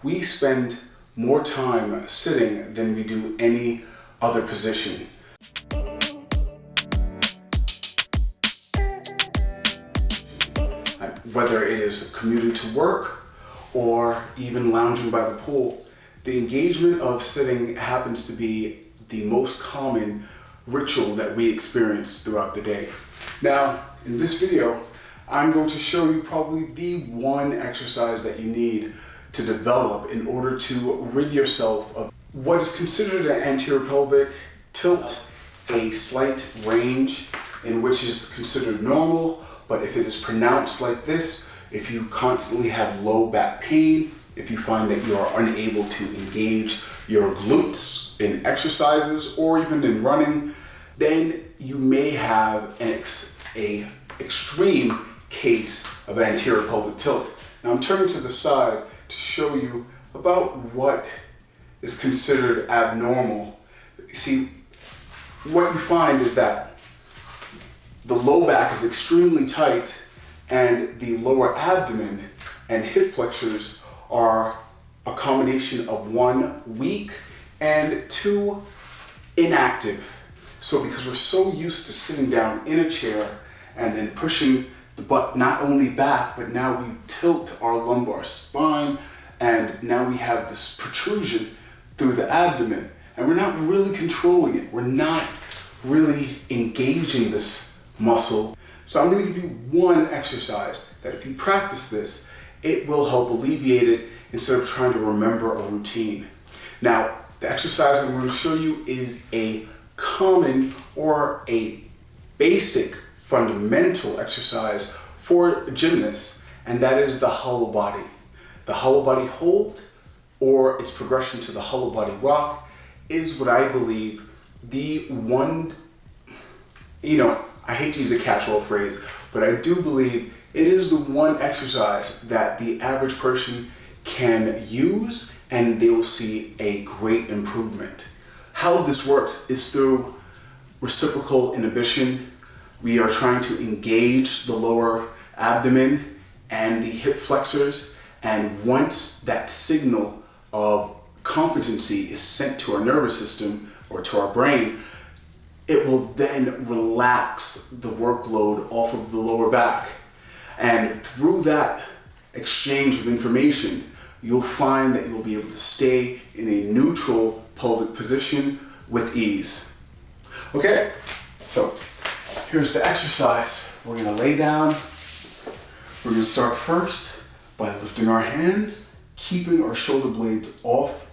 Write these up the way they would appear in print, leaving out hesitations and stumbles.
we spend more time sitting than we do any other position. Whether it is commuting to work or even lounging by the pool, the engagement of sitting happens to be the most common ritual that we experience throughout the day. Now, in this video, I'm going to show you probably the one exercise that you need to develop in order to rid yourself of what is considered an anterior pelvic tilt, a slight range in which is considered normal. But if it is pronounced like this, if you constantly have low back pain, if you find that you are unable to engage your glutes in exercises or even in running, then you may have an extreme case of anterior pelvic tilt. Now I'm turning to the side to show you about what is considered abnormal. You see, what you find is that the low back is extremely tight and the lower abdomen and hip flexors are a combination of 1, weak, and 2, inactive. So because we're so used to sitting down in a chair and then pushing the butt not only back, but now we tilt our lumbar spine and now we have this protrusion through the abdomen and we're not really controlling it. We're not really engaging this muscle. So I'm going to give you one exercise that if you practice this, it will help alleviate it instead of trying to remember a routine. Now, the exercise I'm going to show you is a common or a basic fundamental exercise for gymnasts, and that is the hollow body. The hollow body hold, or its progression to the hollow body rock, is what I believe the one, I hate to use a catch-all phrase, but I do believe it is the one exercise that the average person can use and they will see a great improvement. How this works is through reciprocal inhibition. We are trying to engage the lower abdomen and the hip flexors, and once that signal of competency is sent to our nervous system or to our brain, it will then relax the workload off of the lower back. And through that exchange of information, you'll find that you'll be able to stay in a neutral pelvic position with ease. Okay, so here's the exercise. We're gonna lay down. We're gonna start first by lifting our hands, keeping our shoulder blades off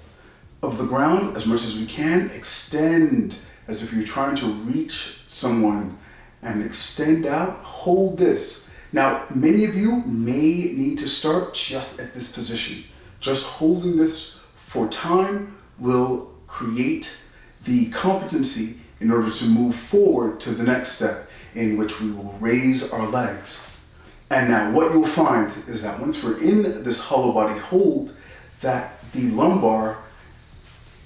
of the ground as much as we can. Extend as if you're trying to reach someone and extend out. Hold this. Now, many of you may need to start just at this position. Just holding this for time will create the competency in order to move forward to the next step, in which we will raise our legs. And now what you'll find is that once we're in this hollow body hold, that the lumbar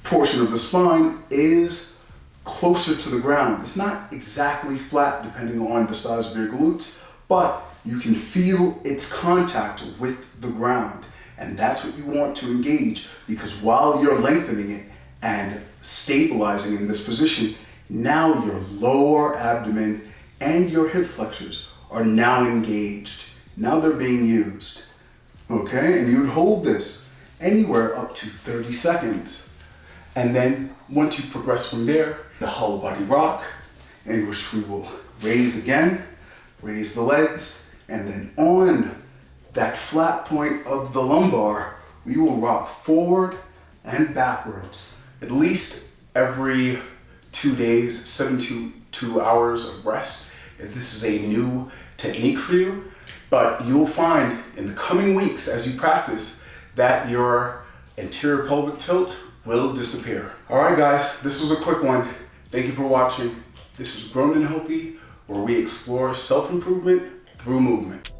portion of the spine is closer to the ground. It's not exactly flat depending on the size of your glutes, but you can feel its contact with the ground. And that's what you want to engage, because while you're lengthening it and stabilizing in this position, now your lower abdomen and your hip flexors are now engaged. Now they're being used. Okay, and you'd hold this anywhere up to 30 seconds. And then once you progress from there, the hollow body rock, in which we will raise again, raise the legs, and then on that flat point of the lumbar, we will rock forward and backwards. At least every 2 days, 72 hours of rest, if this is a new technique for you. But you'll find in the coming weeks as you practice that your anterior pelvic tilt will disappear. All right, guys, this was a quick one. Thank you for watching. This is Grown and Healthy, where we explore self-improvement through movement.